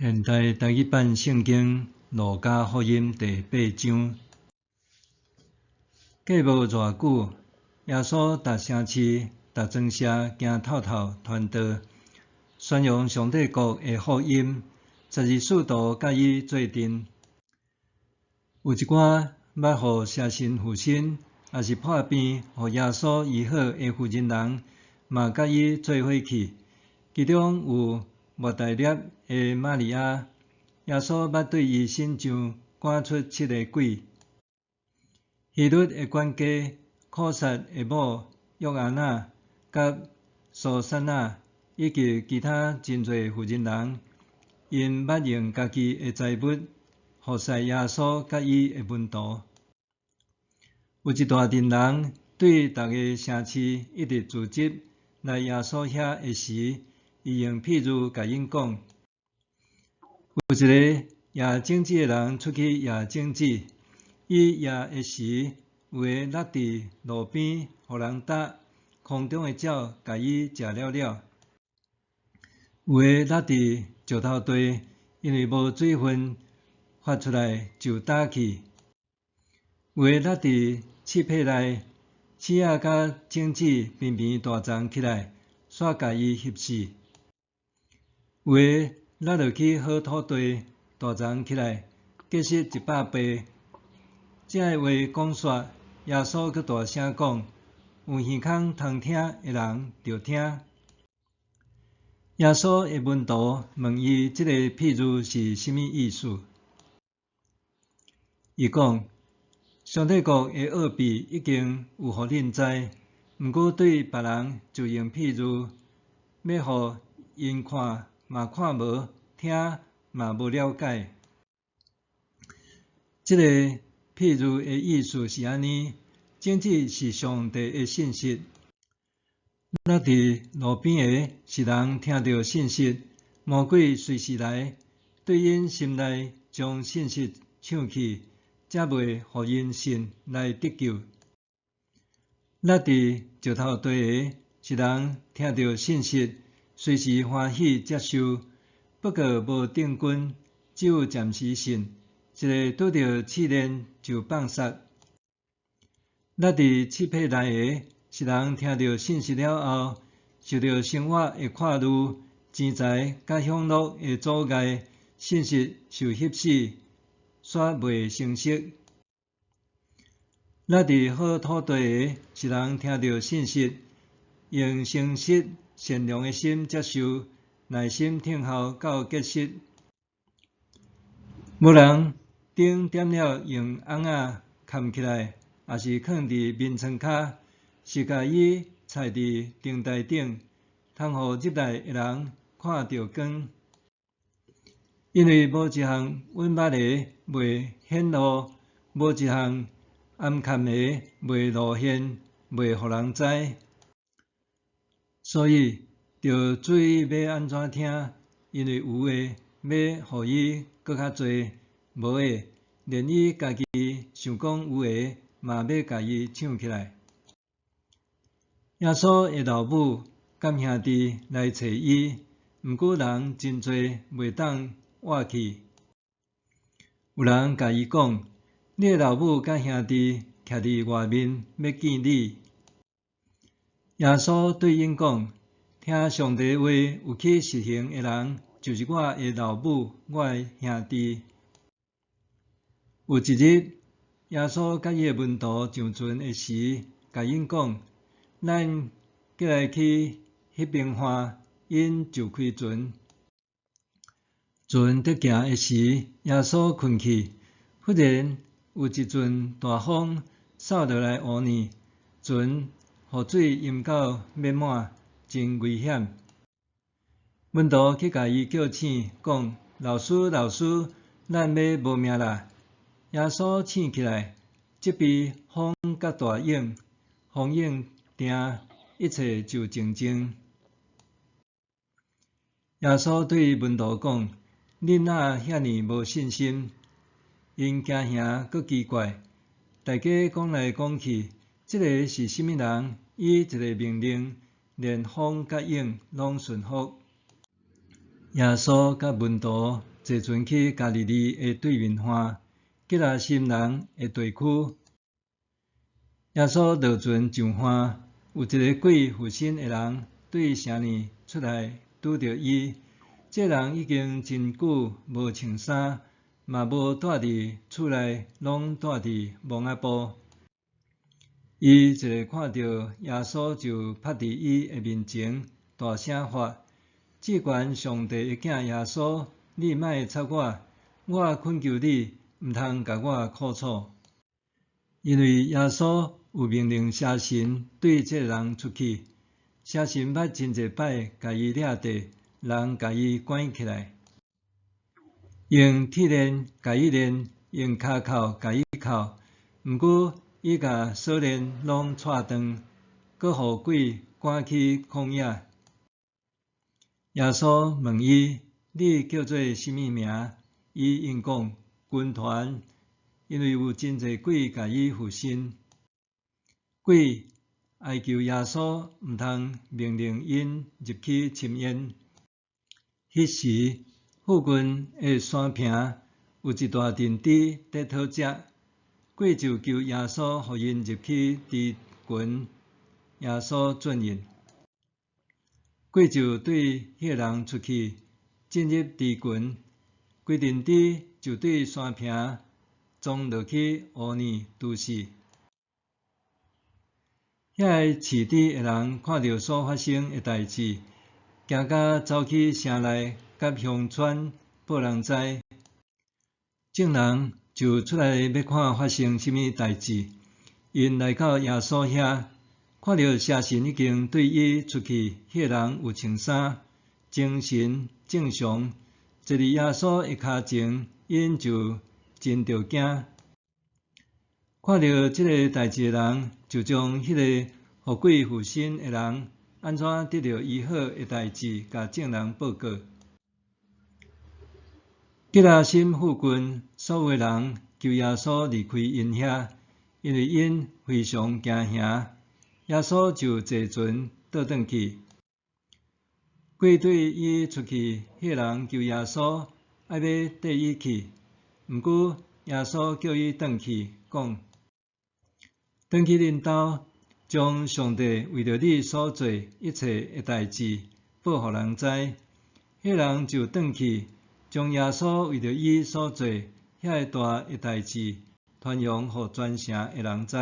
现代台语版圣经路加福音第8章。过无偌久，耶稣踏城市、踏庄社行透透传道，宣扬上帝国的福音。12使徒甲伊做阵，有一寡捌互邪神附身，也是破病互耶稣医好的妇人人，嘛甲伊做伙去。其中有莫大涅的玛利亚，耶稣捌对伊伸杖赶出7个鬼。希律的管家库撒的某约安娜，甲苏珊娜，以及其他真侪妇人人，因捌用家己的财物服侍耶稣甲伊的门徒。有一大群人对逐个城市一直聚集来耶稣遐的时，伊用譬如甲因讲：有一个夜镜子的人出去夜镜子，伊夜的时，有个落伫路边，互人搭，空中的鸟甲伊食了了；有个落伫石头地，因为无水分发出来就打去；有个落伫刺配内，刺仔甲镜子平平大丛起来，煞甲伊翕死；有个落落去好土地，大丛起来，结实100倍。这个话讲煞，耶稣佮大声讲：有耳孔通听的人就听。耶稣的门徒问伊这个譬如是甚物意思？伊讲：上帝国的奥秘已经有互恁知，毋过对别人就用譬如，要互因看嘛看无，听嘛无了解。这个譬如的意思是安尼：镜子是上帝的信息，落伫路边的是人听到信息，魔鬼随时来，对因心内将信息抢去，才袂互因信来得救。落伫石头地的是人听到信息，随时欢喜接受，不过无定根，只有暂时信。一个拄到试炼就放煞。落伫刺配内的是人听到信息了后，受到生活的看路、钱财甲享乐的阻碍，信息受翕死，煞袂成熟。落伫好土地的是人听到信息，用诚实善良的心接受，耐心听候到结实。无人顶点了用红仔盖起来，也是放伫面床骹，是甲伊插伫灯台顶，通互入来的人看到光。因为无一项稳捌的袂显露，无一项暗藏的袂露现，袂互人知。所以，着注意要安怎听，因为有诶要互伊搁较侪，无诶连伊家己想讲有诶嘛要甲伊抢起来。耶稣的老母甲兄弟来找伊，毋过人真侪袂当活去。有人甲伊讲：你的老母甲兄弟徛伫外面，要见你。耶稣对因讲：听上帝话有去实行的人，就是我的老母、我的兄弟。有一日，耶稣甲伊的门徒上船的时，甲因讲：咱过来去迄边看，因就开船。船伫行的时，耶稣困去，忽然有一阵大风扫落来乌呢，船雨水淹到面满，真危险。门徒去甲伊叫醒，讲：老师，老师，咱要无命啦！耶稣醒起来，即边风甲大涌，风涌停，一切就静静。耶稣对门徒讲：恁哪遐尼无信心？因惊吓阁奇怪，大家讲来讲去，这个是甚物人？伊一个命令，连风甲涌拢顺服。耶稣甲门徒坐船去加利利的对面岸，吉拉心人的地区。耶稣落船上岸，有一个鬼附身的人对城里出来拄着伊。这人已经真久无穿衫，嘛无住伫厝内，拢住伫墓仔埔。伊一下看到耶稣，就趴伫伊的面前，大声发：至高上帝的囝耶稣，你莫插我恳求你，毋通甲我苦楚。因为耶稣有命令邪神对这人出去，邪神捌真侪摆甲伊掠地，人甲伊关起来，用铁链甲伊链，用骹铐甲伊铐，毋过伊甲锁链拢扯断，搁互鬼赶去旷野。耶稣问伊：你叫做甚物名？伊应讲：军团，因为有真侪鬼甲伊附身。鬼哀求耶稣毋通命令因入去深渊。迄时，附近的山坪有一大阵猪在讨食，鬼就求耶稣，互因入去猪群。耶稣准应。鬼就对迄个人出去，进入猪群，规阵猪就对山坪撞落去，乌泥拄死。遐个饲猪的人看到所发生的代志，惊甲走去城内，甲乡村报人知。众人就出来要看发生甚物代志。因来到耶稣遐，看到邪神已经对伊出去，迄个人有穿衫，精神正常，坐伫耶稣的骹前，因就真着惊。看到即个代志的人，就将迄个互鬼附身的人安怎得到医好的代志，甲众人报告。吉拉心附近所有的人求耶稣离开因遐，因为因非常惊吓。耶稣就坐船倒转去。鬼对伊出去，迄个人求耶稣爱要缀伊去，毋过耶稣叫伊转去，讲：转去恁兜，将上帝为着你所做一切的代志报互人知。迄个人就转去，将耶稣为着伊所做遐个大的代志传扬互全城的人知。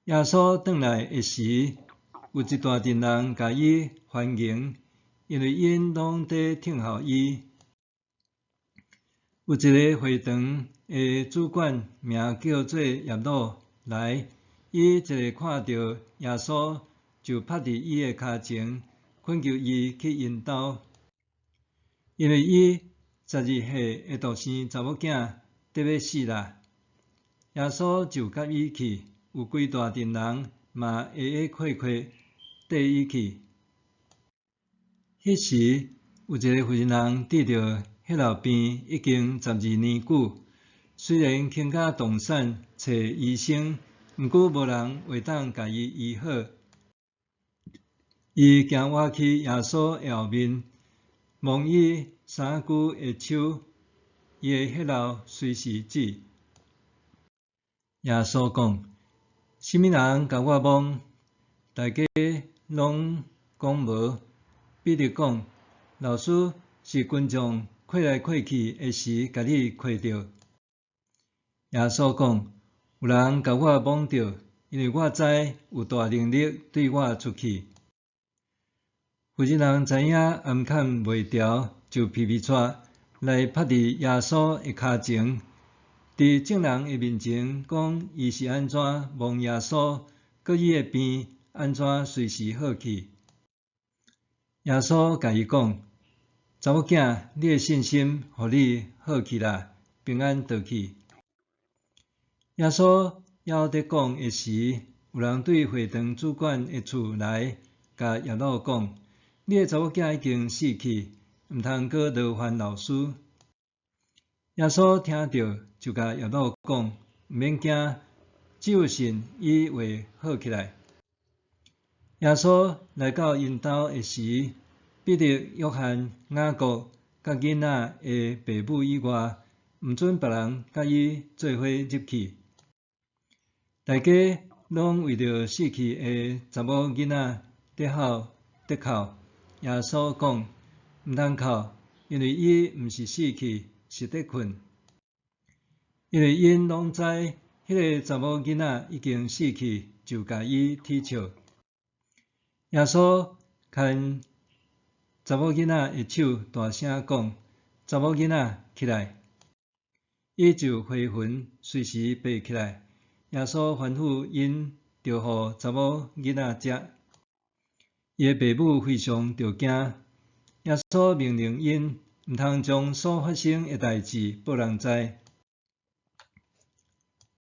耶稣转来的时，有一大群人甲伊欢迎，因为因拢在听候伊。有一个会堂的主管，名叫做耶路来，伊一下看到耶稣，就趴伫伊的骹前，恳求伊去因兜，因为伊12岁的独生查某囝得要死啦。耶稣就甲伊去，有规大群人嘛会快缀伊去。迄时有一个妇人得着血漏病已经12年久，虽然倾家动产找医生，毋过无人会当甲伊医好。伊行活去耶稣的后面，摸伊3句的手，伊的血漏随时止。耶稣讲：甚物人甲我摸？大家拢讲无。彼得讲：老师，是群众过来过去的时，甲你看到。耶稣讲：有人甲我摸着，因为我知有大能力对我出去。妇人知影暗砍袂牢，就皮皮带来趴伫耶稣的骹前，伫众人的面前讲伊是安怎摸耶稣，佮伊的病安怎随时好去。耶稣甲伊讲：查某囝，你的信心互你好去啦，平安倒去。耶稣还在讲的时，有人对会堂主管的厝来，甲耶路讲：你的查某囝已经死去，毋通阁劳烦老师。耶稣听到，就甲耶路讲：毋免惊，只有信，伊会好起来。耶稣来到因兜的时，彼得、约翰、雅各甲囡仔的爸母以外，毋准别人甲伊做伙入去。大家拢为着死去的查某囡仔得哭。耶稣讲：毋通哭，因为伊毋是死去，是得困。因为因拢知，迄个查某囡仔已经死去，就甲伊踢笑。耶稣牵查某囡仔的手，大声讲：查某囡仔起来！伊就回魂，随时爬起来。耶稣吩咐因，就互查某囡仔食。伊的爸母非常着惊。耶稣命令因，毋通将所发生的代志报人知，